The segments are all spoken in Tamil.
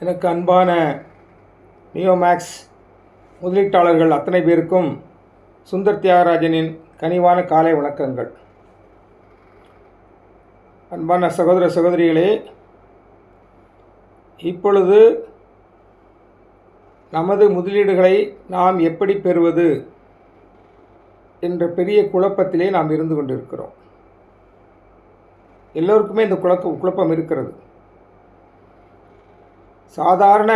எனக்கு அன்பான நியோமேக்ஸ் முதலீட்டாளர்கள் அத்தனை பேருக்கும் சுந்தர் தியாகராஜனின் கனிவான காலை வணக்கங்கள். அன்பான சகோதர சகோதரிகளே, இப்பொழுது நமது முதலீடுகளை நாம் எப்படி பெறுவது என்ற பெரிய குழப்பத்திலே நாம் இருந்து கொண்டிருக்கிறோம். எல்லோருக்குமே இந்த குழப்பம் இருக்கிறது. சாதாரண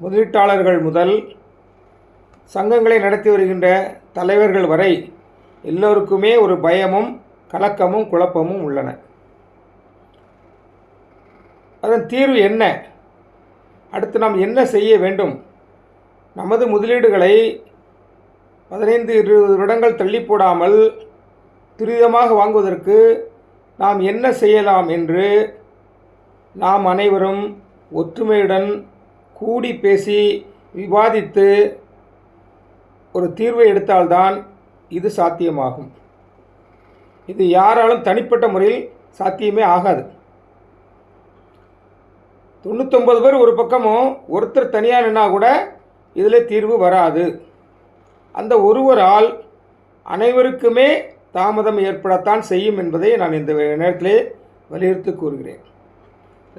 முதலீட்டாளர்கள் முதல் சங்கங்களை நடத்தி வருகின்ற தலைவர்கள் வரை எல்லோருக்குமே ஒரு பயமும் கலக்கமும் குழப்பமும் உள்ளன. அதன் தீர்வு என்ன? அடுத்து நாம் என்ன செய்ய வேண்டும்? நமது முதலீடுகளை 15-20 வருடங்கள் தள்ளி போடாமல் துரிதமாக வாங்குவதற்கு நாம் என்ன செய்யலாம் என்று நாம் அனைவரும் ஒற்றுமையுடன் கூடி பேசி விவாதித்து ஒரு தீர்வை எடுத்தால்தான் இது சாத்தியமாகும். இது யாராலும் தனிப்பட்ட முறையில் சாத்தியமே ஆகாது. 99 பேர் ஒரு பக்கமும் ஒருத்தர் தனியாக நின்னா கூட இதில் தீர்வு வராது. அந்த ஒருவரால் அனைவருக்குமே தாமதம் ஏற்படத்தான் செய்யும் என்பதை நான் இந்த நேரத்திலே வலியுறுத்தி கூறுகிறேன்.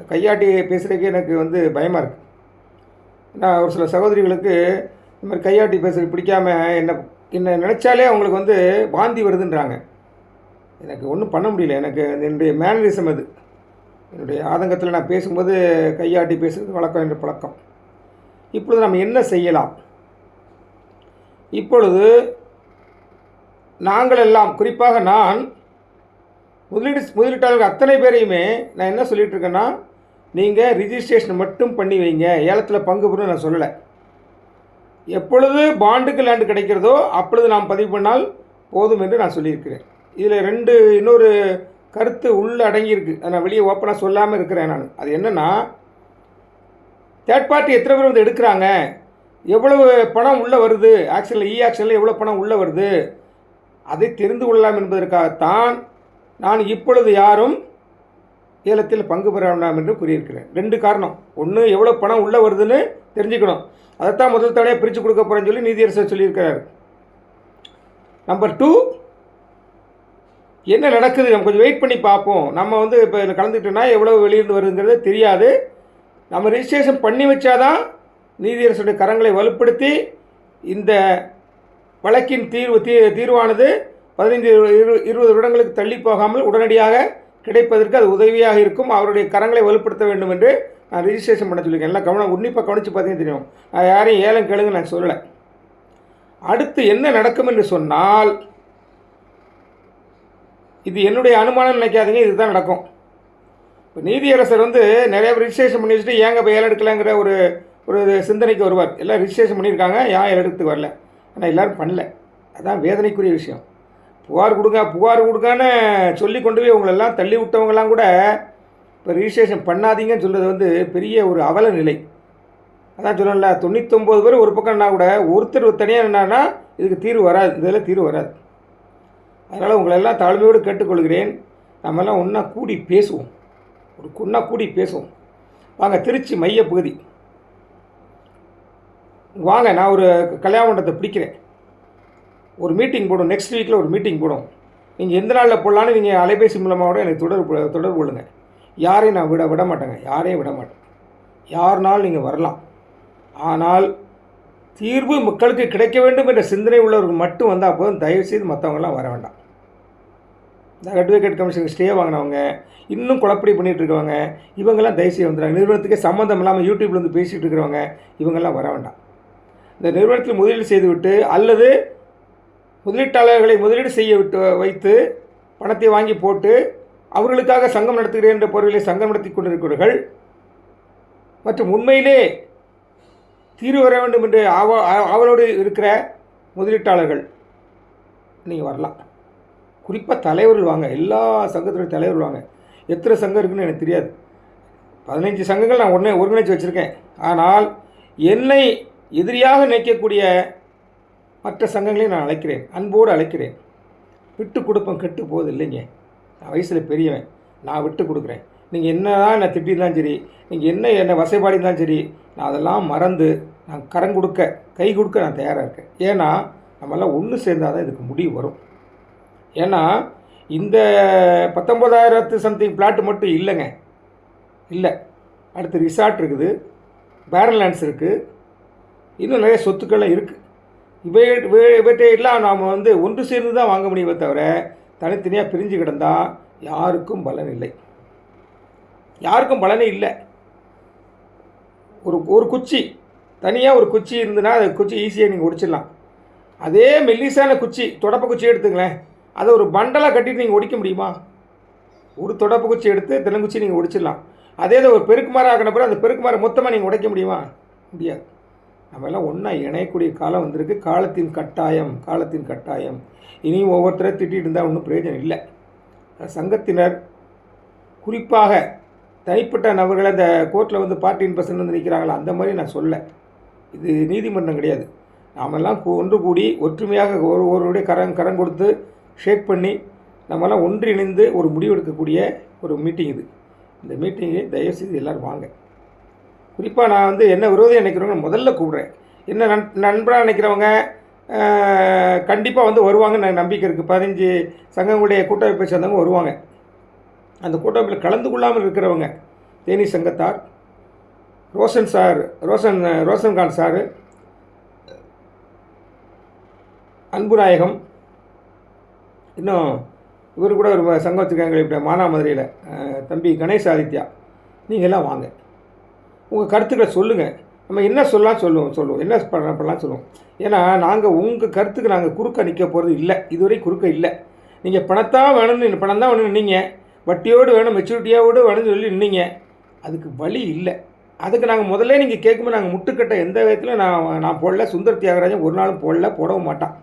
கையாட்டி பேசுகிறதுக்கு எனக்கு பயமாக இருக்குது. ஏன்னா ஒரு சில சகோதரிகளுக்கு இந்த மாதிரி கையாட்டி பேசுறது பிடிக்காமல் என்ன நினச்சாலே அவங்களுக்கு வாந்தி வருதுன்றாங்க. எனக்கு ஒன்றும் பண்ண முடியல. எனக்கு என்னுடைய மேனரிசம் அது. என்னுடைய ஆதங்கத்தில் நான் பேசும்போது கையாட்டி பேசுகிறது வழக்கம் என்ற பழக்கம். இப்பொழுது நம்ம என்ன செய்யலாம்? இப்பொழுது நாங்கள் எல்லாம், குறிப்பாக நான் முதலீட்டாளர்கள் அத்தனை பேரையுமே நான் என்ன சொல்லிகிட்டு இருக்கேன்னா, நீங்கள் ரிஜிஸ்ட்ரேஷன் மட்டும் பண்ணி வைங்க, ஏலத்தில் பங்கு பெறும் நான் சொல்லலை. எப்பொழுது பாண்டுக்கு லேண்டு கிடைக்கிறதோ அப்பொழுது நாம் பதிவு பண்ணால் போதும் என்று நான் சொல்லியிருக்கிறேன். இதில் இன்னொரு கருத்து உள்ளே அடங்கியிருக்கு. அதை நான் வெளியே ஓப்பனாக சொல்லாமல் இருக்கிறேன். அது என்னென்னா, தேர்ட் பார்ட்டி எத்தனை பேர் எடுக்கிறாங்க, எவ்வளவு பணம் உள்ளே வருது, ஆக்ஷனில் ஆக்ஷனில் எவ்வளோ பணம் உள்ளே வருது, அதை தெரிந்து கொள்ளலாம் என்பதற்காகத்தான் நான் இப்பொழுது யாரும் ஏலத்தில் பங்கு பெற வேண்டாம் என்று கூறியிருக்கிறேன். 2 காரணம். ஒன்று, எவ்வளோ பணம் உள்ளே வருதுன்னு தெரிஞ்சுக்கணும். அதைத்தான் முதல் தடையாக பிரித்து கொடுக்க போகிறேன்னு சொல்லி நீதியரசர் சொல்லியிருக்கிறார். நம்பர் 2, என்ன நடக்குது, நம்ம கொஞ்சம் வெயிட் பண்ணி பார்ப்போம். நம்ம இப்போ இதில் கலந்துக்கிட்டோன்னா எவ்வளோ வெளியிருந்து வருதுங்கிறது தெரியாது. நம்ம ரிஜிஸ்ட்ரேஷன் பண்ணி வச்சாதான் நீதியரசருடைய கரங்களை வலுப்படுத்தி இந்த வழக்கின் தீர்வானது 15-20 வருடங்களுக்கு தள்ளி போகாமல் உடனடியாக கிடைப்பதற்கு அது உதவியாக இருக்கும். அவருடைய கரங்களை வலுப்படுத்த வேண்டும் என்று நான் ரிஜிஸ்ட்ரேஷன் பண்ண சொல்லியிருக்கேன். எல்லாம் உன்னிப்பாக கவனித்து பார்த்தீங்கன்னா தெரியும். நான் யாரையும் ஏலம் கேளுங்க நான் சொல்லலை. அடுத்து என்ன நடக்கும் என்று சொன்னால், இது என்னுடைய அனுமானம் நினைக்காதீங்க, இதுதான் நடக்கும். இப்போ நீதியரசர் நிறைய ரிஜிஸ்ட்ரேஷன் பண்ணி வச்சுட்டு ஏங்க இப்போ ஏலம் எடுக்கலாங்கிற ஒரு சிந்தனைக்கு வருவார். எல்லாம் ரிஜிஸ்ட்ரேஷன் பண்ணியிருக்காங்க, ஏன் எடுத்து வரல, ஆனால் எல்லோரும் பண்ணல. அதுதான் வேதனைக்குரிய விஷயம். புகார் கொடுக்கான்னு சொல்லி கொண்டு போய் உங்களெல்லாம் தள்ளி விட்டவங்கலாம் கூட இப்போ ரிஜிஸ்ட்ரேஷன் பண்ணாதீங்கன்னு சொல்கிறது பெரிய ஒரு அவல நிலை. அதான் சொல்லல, 99 பேர் ஒரு பக்கம்னா கூட ஒருத்தர் தனியாக என்னன்னா இதுக்கு தீர்வு வராது, இதில் தீர்வு வராது. அதனால் உங்களெல்லாம் தாழ்மையோடு கேட்டுக்கொள்கிறேன். நம்மெல்லாம் ஒன்றா கூடி பேசுவோம், கூடி பேசுவோம். வாங்க, திருச்சி மைய பகுதி வாங்க, நான் ஒரு கல்யாண மண்டபத்தை பிடிக்கிறேன். ஒரு மீட்டிங் போடும், நெக்ஸ்ட் வீக்கில் ஒரு மீட்டிங் போடும். நீங்கள் எந்த நாளில் போடலான்னு நீங்கள் அலைபேசி மூலமாக கூட எனக்கு தொடர்பு கொள்ளுங்கள். யாரையும் நான் விட மாட்டேங்க, யாரையும் விட மாட்டேன். யாருனாலும் நீங்கள் வரலாம். ஆனால் தீர்வு மக்களுக்கு கிடைக்க வேண்டும் என்ற சிந்தனை உள்ளவர்கள் மட்டும் வந்தால் போதும். தயவுசெய்து மற்றவங்களாம் வர வேண்டாம். இந்த அட்வொகேட் கமிஷனுக்கு ஸ்டே வாங்கினவங்க, இன்னும் குழப்படி பண்ணிகிட்டு இருக்கவங்க, இவங்கெல்லாம் தயவுசெய்து வந்துடுறாங்க. நிறுவனத்துக்கே சம்மந்தம் இல்லாமல் யூடியூப்பில் பேசிகிட்டு இருக்கிறவங்க இவங்கெல்லாம் வர வேண்டாம். இந்த நிறுவனத்தில் முதலீடு செய்துவிட்டு அல்லது முதலீட்டாளர்களை முதலீடு செய்ய வைத்து பணத்தை வாங்கி போட்டு அவர்களுக்காக சங்கம் நடத்துகிறேன் என்ற பொருளிலே சங்கம் நடத்தி கொண்டிருக்கிறவர்கள் மற்றும் உண்மையிலே தீர்வு வர வேண்டும் என்று அவளோடு இருக்கிற முதலீட்டாளர்கள் நீங்கள் வரலாம். குறிப்பாக தலைவர்கள் வாங்க, எல்லா சங்கத்துடைய தலைவர்கள் வாங்க. எத்தனை சங்கம் இருக்குன்னு எனக்கு தெரியாது. 15 சங்கங்கள் நான் ஒருங்கிணைச்சு வச்சுருக்கேன். ஆனால் என்னை எதிரியாக நினைக்கக்கூடிய மற்ற சங்கங்களையும் நான் அழைக்கிறேன், அன்போடு அழைக்கிறேன். விட்டு கொடுப்பேன், கெட்டு போகுது இல்லைங்க. நான் வயசில் பெரியவன், நான் விட்டு கொடுக்குறேன். நீங்கள் என்ன தான் என்னை திட்டிருந்தாலும் சரி, நீங்கள் என்னை வசைபாடியிருந்தாலும் சரி, நான் அதெல்லாம் மறந்து நான் கை கொடுக்க நான் தயாராக இருக்கேன். ஏன்னா நம்மளாம் ஒன்று சேர்ந்தால் தான் இதுக்கு முடிவு வரும். ஏன்னா இந்த 19,000 சம்திங் பிளாட்டு மட்டும் இல்லைங்க, இல்லை. அடுத்து ரிசார்ட் இருக்குது, பேரல் லேண்ட்ஸ் இருக்குது, இன்னும் நிறைய சொத்துக்கள்லாம் இருக்குது. இவற்றையெல்லாம் நாம் ஒன்று சேர்ந்து தான் வாங்க முடியுமே தவிர தனித்தனியாக பிரிஞ்சு கிடந்தால் யாருக்கும் பலன் இல்லை, யாருக்கும் பலனே இல்லை. ஒரு குச்சி தனியாக ஒரு குச்சி இருந்துன்னா அந்த குச்சி ஈஸியாக நீங்கள் ஒடிச்சிடலாம். அதே மெல்லிசான குச்சி, தொடப்ப குச்சி எடுத்துங்களேன், அதை ஒரு பண்டலாக கட்டிட்டு நீங்கள் ஒடிக்க முடியுமா? ஒரு தொடப்ப குச்சி எடுத்து தென்னங்குச்சி நீங்கள் ஒடிச்சிடலாம். அதே ஒரு பெருக்கு மரம் ஆக்கின பிறகு அந்த பெருக்கு மரம் மொத்தமாக நீங்கள் உடைக்க முடியுமா? முடியாது. நம்ம எல்லாம் ஒன்றா இணையக்கூடிய காலம் வந்திருக்கு. காலத்தின் கட்டாயம். இனியும் ஒவ்வொருத்தரை திட்டிகிட்டு இருந்தால் ஒன்றும் பிரயோஜனம் இல்லை. சங்கத்தினர் குறிப்பாக தனிப்பட்ட நபர்களை அந்த கோர்ட்டில் பார்ட்டி இன்பர்சன் நிற்கிறாங்களா, அந்த மாதிரி நான் சொல்ல. இது நீதிமன்றம் கிடையாது. நாமெல்லாம் ஒன்று கூடி ஒற்றுமையாக ஒருவருடைய கரம் கொடுத்து ஷேக் பண்ணி நம்மெல்லாம் ஒன்றிணைந்து ஒரு முடிவெடுக்கக்கூடிய ஒரு மீட்டிங் இது. இந்த மீட்டிங்கு தயவுசெய்து எல்லோரும் வாங்க. குறிப்பாக நான் என்ன விரோதியாக நினைக்கிறவங்க முதல்ல கூப்பிட்றேன். என்ன நண்பராக நினைக்கிறவங்க கண்டிப்பாக வருவாங்கன்னு நம்பிக்கை இருக்குது. 15 சங்கங்களுடைய கூட்டமைப்பை சேர்ந்தவங்க வருவாங்க. அந்த கூட்டமைப்பில் கலந்து கொள்ளாமல் இருக்கிறவங்க தேனி சங்கத்தார், ரோஷன்கான் சார், அன்புநாயகம், இன்னும் இவர் கூட ஒரு சங்கம் வச்சுருக்காங்க இப்போ மானாமதுரையில், தம்பி கணேஷ் ஆதித்யா, நீங்கள்லாம் வாங்க. உங்கள் கருத்துக்களை சொல்லுங்கள். நம்ம என்ன சொல்லுவோம், என்ன பண்ணலாம் சொல்லுவோம். ஏன்னா நாங்கள் உங்கள் கருத்துக்கு நாங்கள் குறுக்க நிற்க போகிறது இல்லை, இதுவரை குறுக்க இல்லை. நீங்கள் பணம் தான் வேணும்னு நீங்கள் வட்டியோடு வேணும், மெச்சூரிட்டியோடு வேணும்னு சொல்லி நின்னீங்க. அதுக்கு வழி இல்லை. அதுக்கு நாங்கள் முதல்ல நீங்கள் கேட்கும்போது நாங்கள் முட்டுக்கட்டை எந்த விதத்தில் நான் போடல. சுந்தர் தியாகராஜன் ஒரு நாளும் போடவும் மாட்டான்.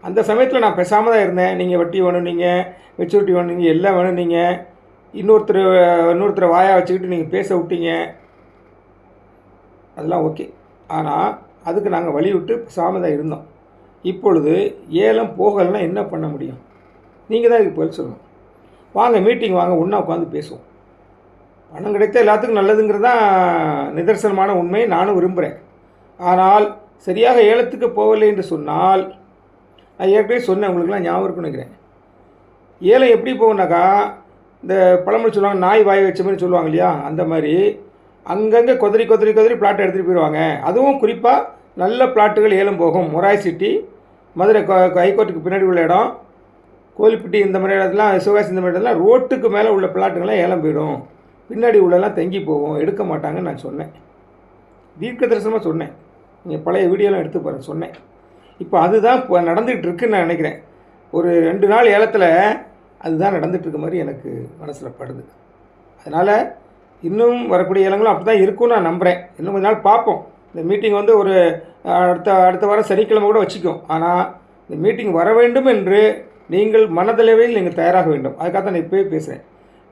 அந்த சமயத்தில் நான் பேசாமல் தான் இருந்தேன். நீங்கள் வட்டி வேணும், நீங்கள் மெச்சூரிட்டி வேணும், நீங்கள் எல்லாம் வேணும், நீங்கள் இன்னொருத்தரை வாயாக வச்சுக்கிட்டு நீங்கள் பேச விட்டீங்க, அதெல்லாம் ஓகே. ஆனால் அதுக்கு நாங்கள் வழி விட்டு பேசாமல் தான் இருந்தோம். இப்பொழுது ஏலம் போகலைன்னா என்ன பண்ண முடியும்? நீங்கள் தான் இதுக்கு பதில் சொல்லணும். வாங்க, மீட்டிங் வாங்க, ஒன்றா உட்காந்து பேசுவோம். பணம் கிடைத்த எல்லாத்துக்கும் நல்லதுங்கிறது தான் நிதர்சனமான உண்மை, நானும் விரும்புகிறேன். ஆனால் சரியாக ஏலத்துக்கு போகலை என்று சொன்னால், நான் ஏற்கனவே சொன்னேன், உங்களுக்குலாம் ஞாபகம் இருக்குன்னு நினைக்கிறேன். ஏலம் எப்படி போகுனாக்கா, இந்த பழமொழி சொல்லுவாங்க, நாய் வாய் வச்ச மாதிரி சொல்லுவாங்க இல்லையா, அந்த மாதிரி அங்கங்கே கொதறி பிளாட்டை எடுத்துகிட்டு போயிடுவாங்க. அதுவும் குறிப்பாக நல்ல பிளாட்டுகள் ஏலம் போகும். மொராய் சிட்டி, மதுரை ஹைகோர்ட்டுக்கு பின்னாடி உள்ள இடம், கோலிப்பட்டி, இந்த மாதிரி இடத்துலாம், சிவகாசி, இந்த மாதிரி இடத்துலாம் ரோட்டுக்கு மேலே உள்ள பிளாட்டுங்கள்லாம் ஏலம் போயிடும். பின்னாடி உள்ளெல்லாம் தங்கி போகும், எடுக்க மாட்டாங்கன்னு நான் சொன்னேன். தீர்க்க தரிசனமாக சொன்னேன். நீங்கள் பழைய வீடியோலாம் எடுத்து பாருங்கள், சொன்னேன். இப்போ அதுதான் இப்போ நடந்துகிட்டு இருக்குன்னு நான் நினைக்கிறேன். ஒரு 2 நாள் ஏலத்தில் அதுதான் நடந்துகிட்ருக்க மாதிரி எனக்கு மனசில் படுது. அதனால் இன்னும் வரக்கூடிய ஏலங்களும் அப்படி தான் இருக்கும்னு நான் நம்புகிறேன். இன்னும் கொஞ்ச நாள் பார்ப்போம். இந்த மீட்டிங் ஒரு அடுத்த வாரம் சனிக்கிழமை கூட வச்சுக்கும். ஆனால் இந்த மீட்டிங் வர வேண்டும் என்று நீங்கள் மனதளவில் நீங்கள் தயாராக வேண்டும். அதுக்காக தான் நான் இப்போயே பேசுகிறேன்.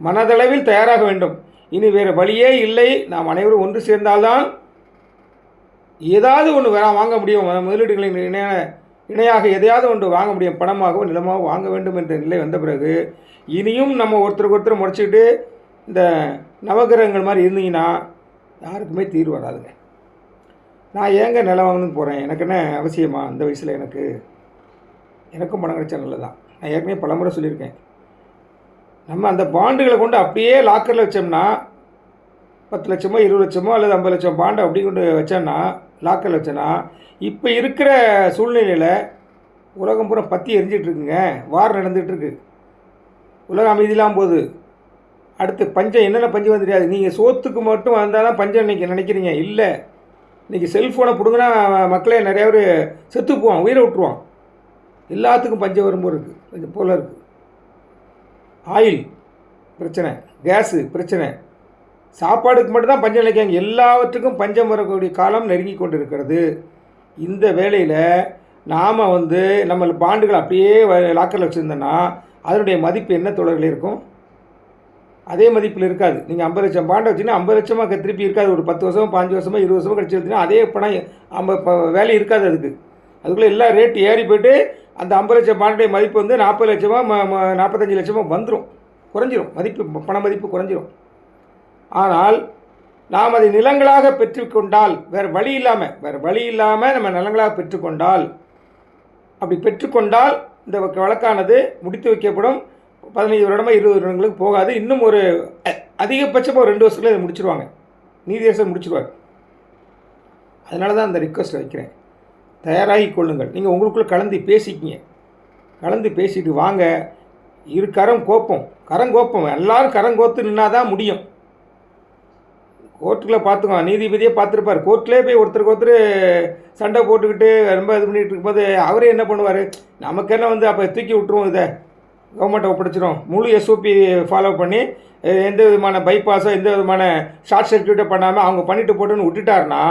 மனதளவில் தயாராக வேண்டும். இனி வேறு வழியே இல்லை. நாம் அனைவரும் ஒன்று சேர்ந்தால்தான் ஏதாவது ஒன்று வாங்க முடியும். முதலீடுகளின் இணையாக எதையாவது ஒன்று வாங்க முடியும். பணமாகவோ நிலமாகவோ வாங்க வேண்டும் என்ற நிலை வந்த பிறகு இனியும் நம்ம ஒருத்தருக்கு ஒருத்தர் முறைச்சிக்கிட்டு இந்த நவகிரகங்கள் மாதிரி இருந்தீங்கன்னா யாருக்குமே தீர்வு வராதுங்க. நான் ஏங்க நிலம் வாங்கணும்னு போகிறேன்? எனக்கு என்ன அவசியமா? அந்த வயசில் எனக்கும் பணம் கிடைச்சா நல்லதான். நான் ஏற்கனவே பலமுறை சொல்லியிருக்கேன். நம்ம அந்த பாண்டுகளை கொண்டு அப்படியே லாக்கரில் வச்சோம்னா 10 லட்சமோ 20 லட்சமோ அல்லது 50 லட்சம் பாண்டை அப்படி கொண்டு வச்சோன்னா, லாக்கரில் வச்சோன்னா, இப்போ இருக்கிற சூழ்நிலையில் உலகம் பூரா பற்றி எரிஞ்சிட்ருக்குங்க. வார் நடந்துகிட்ருக்கு. உலகம் அமைதியெல்லாம் போகுது. அடுத்து பஞ்சம், என்னென்ன பஞ்சம் வந்து தெரியாது. நீங்கள் சோத்துக்கு மட்டும் வந்தால் தான் பஞ்சம் இன்றைக்கி நினைக்கிறீங்க. இல்லை, இன்றைக்கி செல்ஃபோனை பிடுங்கினா மக்களே நிறையா பேர் செத்து போவான், உயிரை விட்டுருவான். எல்லாத்துக்கும் பஞ்சம் வரும்போது இருக்குது. இது போல் இருக்குது. ஆயில் பிரச்சனை, கேஸு பிரச்சனை, சாப்பாடுக்கு மட்டும்தான் பஞ்சம் நினைக்காங்க. எல்லாவற்றுக்கும் பஞ்சம் வரக்கூடிய காலம் நெருங்கி கொண்டு இருக்கிறது. இந்த வேளையில் நாம் நம்ம பாண்டுகள் அப்படியே லாக்கரில் வச்சுருந்தோன்னா அதனுடைய மதிப்பு என்ன தொடரில் இருக்கும்? அதே மதிப்பில் இருக்காது. நீங்கள் 50 லட்சம் பாண்டை வச்சுன்னா 50 லட்சமாக திருப்பி இருக்காது. ஒரு 10 வருஷமோ 5 வருஷமோ 20 வருஷமோ கழிச்சு எடுத்தீங்கன்னா அதே பணம் வேலை இருக்காது. அதுக்குள்ளே எல்லா ரேட்டு ஏறி போய்ட்டு அந்த 50 லட்சம் பாண்டுடைய மதிப்பு 40 லட்சமாக 45 லட்சமாக வந்துடும். குறைஞ்சிரும், மதிப்பு பண மதிப்பு குறைஞ்சிரும். ஆனால் நாம் அதை நிலங்களாக பெற்றுக்கொண்டால், வேறு வழி இல்லாமல் நம்ம நிலங்களாக பெற்றுக்கொண்டால், அப்படி பெற்றுக்கொண்டால் இந்த வழக்கானது முடித்து வைக்கப்படும். 15 வருடமா 20 வருடங்களுக்கு போகாது. இன்னும் ஒரு அதிகபட்சமாக ஒரு 2 வருஷத்துல இதை முடிச்சிருவாங்க, நீதியரசர் முடிச்சிருவார். அதனால தான் அந்த ரிக்வெஸ்ட் வைக்கிறேன், தயாராகி கொள்ளுங்கள். நீங்கள் உங்களுக்குள்ளே கலந்து பேசிட்டு வாங்க. இரு கரங்கோப்பம் எல்லாரும் கரங்கோத்து நின்னா தான் முடியும். கோர்ட்டில் பார்த்துக்கோங்க, நீதிபதியே பார்த்துருப்பார். கோர்ட்லேயே போய் ஒருத்தருக்கு சண்டை போட்டுக்கிட்டு ரொம்ப இது பண்ணிகிட்டு இருக்கும்போது அவரே என்ன பண்ணுவார், நமக்கு என்ன வந்து அப்போ தூக்கி விட்டுருவோம், இதை கவர்மெண்ட்டை ஒப்படைச்சிரும். முழு SOP ஃபாலோ பண்ணி எந்த விதமான பைபாஸோ எந்த விதமான ஷார்ட் சர்க்கியூட்டோ பண்ணாமல் அவங்க பண்ணிட்டு போட்டுன்னு விட்டுட்டாருன்னா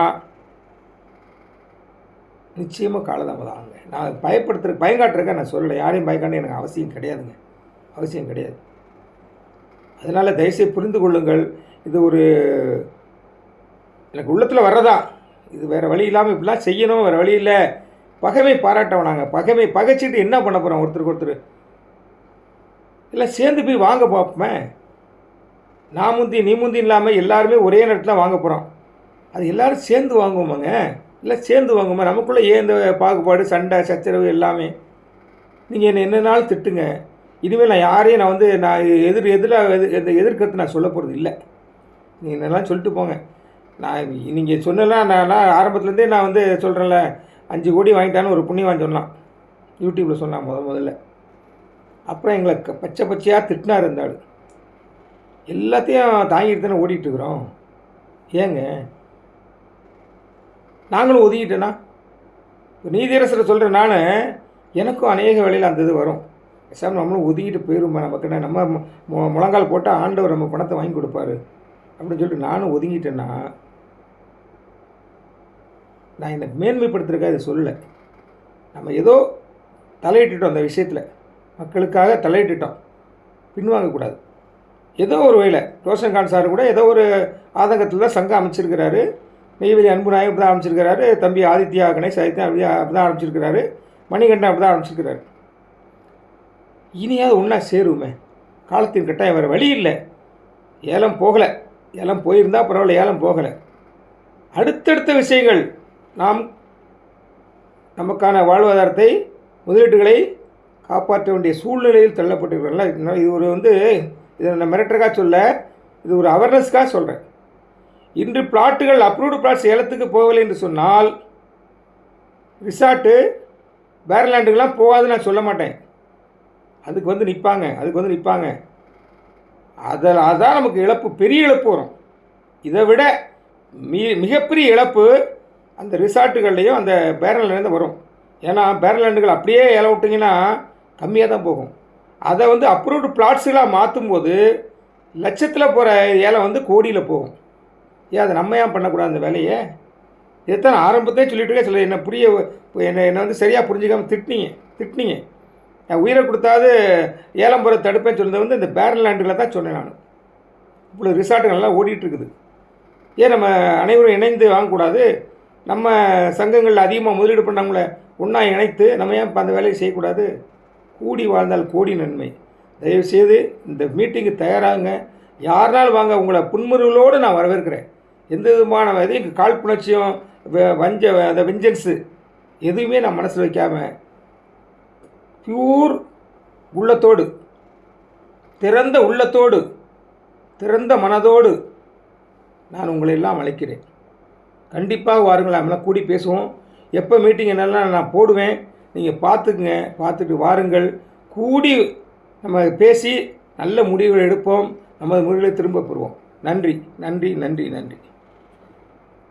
நிச்சயமாக காலதாமதம் ஆகுங்க. நான் பயங்காட்டுறக்க நான் சொல்லலை, யாரையும் பயங்காட்ட எனக்கு அவசியம் கிடையாது. அதனால் தயவுசெய்து புரிந்து கொள்ளுங்கள். இது ஒரு எனக்கு உள்ளத்தில் வர்றதா, இது வேறு வழி இல்லாமல் இப்படிலாம் செய்யணும், வேறு வழி இல்லை. பகைமை பாராட்டவனாங்க, பகைச்சிட்டு என்ன பண்ண போகிறோம் ஒருத்தருக்கு ஒருத்தர்? எல்லாம் சேர்ந்து போய் வாங்க பார்ப்போமே. நான் முந்தி நீ முந்தி இல்லாமல் எல்லாருமே ஒரே நேரத்தில் வாங்க போகிறோம். அது எல்லோரும் சேர்ந்து வாங்குவோமாங்க, இல்லை சேர்ந்து வாங்குவோமா? நமக்குள்ளே ஏன் இந்த பாகுபாடு, சண்டை, சச்சரவு எல்லாமே? நீங்கள் என்னன்னாலும் திட்டுங்க. இனிமேல் நான் யாரையும் நான் எதிர்கருத்து நான் சொல்ல போகிறது இல்லை. நீங்கள் என்னெல்லாம் சொல்லிட்டு போங்க. நீங்கள் சொன்னலாம், நான் ஆரம்பத்துலேருந்தே நான் சொல்கிறேன்ல, 5 கோடி வாங்கிட்டான்னு ஒரு புண்ணியவான் சொன்னான், யூடியூப்பில் சொன்னான் முதல்ல. அப்புறம் எங்களை பச்சையாக திட்டினார் இருந்தாள். எல்லாத்தையும் தாங்கிட்டு தானே ஓடிட்டுருக்குறோம். ஏங்க நாங்களும் ஒதுக்கிட்டேன்னா? நீதியரசரை சொல்கிறேன் நான், எனக்கும் அநேக வேலையில் அந்த இது வரும். சார் நம்மளும் ஒதுக்கிட்டு போயிடுமா, நமக்கு நம்ம முழங்கால் போட்டால் ஆண்டவர் நம்ம பணத்தை வாங்கி கொடுப்பாரு அப்படின்னு சொல்லிட்டு நானும் ஒதுங்கிட்டேன்னா, நான் என்னை மேன்மைப்படுத்துறதுக்காக இதை சொல்லலை. நம்ம ஏதோ தலையிட்டுட்டோம், அந்த விஷயத்தில் மக்களுக்காக தலையிட்டுட்டோம், பின்வாங்கக்கூடாது. ஏதோ ஒரு வகையில் ரோஷன்கான் சார் கூட ஏதோ ஒரு ஆதங்கத்தில் தான் சங்கம் அமைச்சிருக்கிறாரு. நெய்வேலி அன்பு நாயகம் அப்படி தான் அமைச்சிருக்கிறாரு. தம்பி ஆதித்யா கணேஷ் அப்படி தான் ஆரம்பிச்சிருக்கிறாரு. மணிகண்டன் அப்படி தான் ஆரம்பிச்சிருக்கிறாரு. இனியாவது ஒன்றா சேருமே, காலத்தின் கட்டாயம் வேறு வழி இல்லை. ஏலம் போகலை, ஏலம் போயிருந்தால் பரவாயில்ல, ஏலம் போகலை. அடுத்தடுத்த விஷயங்கள் நாம் நமக்கான வாழ்வாதாரத்தை, முதலீட்டுகளை காப்பாற்ற வேண்டிய சூழ்நிலையில் தள்ளப்பட்டிருக்கிறோம்ல. இது ஒரு இதை நான் மிரட்டுறக்காக சொல்ல, இது ஒரு அவேர்னஸ்க்காக சொல்கிறேன். இன்று பிளாட்டுகள், அப்ரூவ்டு பிளாட்ஸ் ஏலத்துக்கு போகலை என்று சொன்னால் ரிசார்ட்டு பேரலாண்டுக்கெலாம் போகாதுன்னு நான் சொல்ல மாட்டேன். அதுக்கு நிற்பாங்க. அதான் நமக்கு இழப்பு, பெரிய இழப்பு வரும். இதை விட மிகப்பெரிய இழப்பு அந்த ரிசார்ட்டுகள்லேயும் அந்த பேரலாண்ட்லேருந்து வரும். ஏன்னா பேரலாண்டுகள் அப்படியே ஏலம் விட்டிங்கன்னா கம்மியாக தான் போகும். அதை அப்ரூவ்டு பிளாட்ஸுகளாக மாற்றும் போது லட்சத்தில் போகிற ஏலம் கோடியில் போகும். ஏன் அதை நம்ம ஏன் பண்ணக்கூடாது அந்த வேலையை? இதைத்தான் ஆரம்பத்தையும் சொல்லிட்டு இருக்கேன். சில என்னை சரியாக புரிஞ்சுக்காமல் திட்டினீங்க. நான் உயிரை கொடுத்தாது ஏலம் போகிற தடுப்பேன்னு சொன்னது இந்த பேரலாண்டுகளை தான் சொன்னேன் நான். இவ்வளோ ரிசார்ட்டுகள் நல்லா ஓடிட்டுருக்குது. ஏன் நம்ம அனைவரும் இணைந்து வாங்கக்கூடாது? நம்ம சங்கங்களில் அதிகமாக முதலீடு பண்ணவங்கள ஒன்றா இணைத்து நம்ம ஏன் அந்த வேலையை செய்யக்கூடாது? கூடி வாழ்ந்தால் கோடி நன்மை. தயவுசெய்து இந்த மீட்டிங்கு தயாராகுங்க. யாருனாலும் வாங்க, உங்களை புன்முறுவலோடு நான் வரவேற்கிறேன். எந்த விதமான இதையும் காழ்ப்புணர்ச்சியும் அந்த வெஞ்சன்ஸு எதுவுமே நான் மனசில் வைக்காமல் பியூர் உள்ளத்தோடு, திறந்த உள்ளத்தோடு, திறந்த மனதோடு நான் உங்களை எல்லாம் அழைக்கிறேன். கண்டிப்பாக வாருங்கள், நம்மளாம் கூடி பேசுவோம். எப்போ மீட்டிங் என்னெல்லாம் நான் போடுவேன், நீங்கள் பார்த்துட்டு வாருங்கள். கூடி நம்ம பேசி நல்ல முடிவுகள் எடுப்போம். நமது முடிவுகளை திரும்ப பெறுவோம். நன்றி.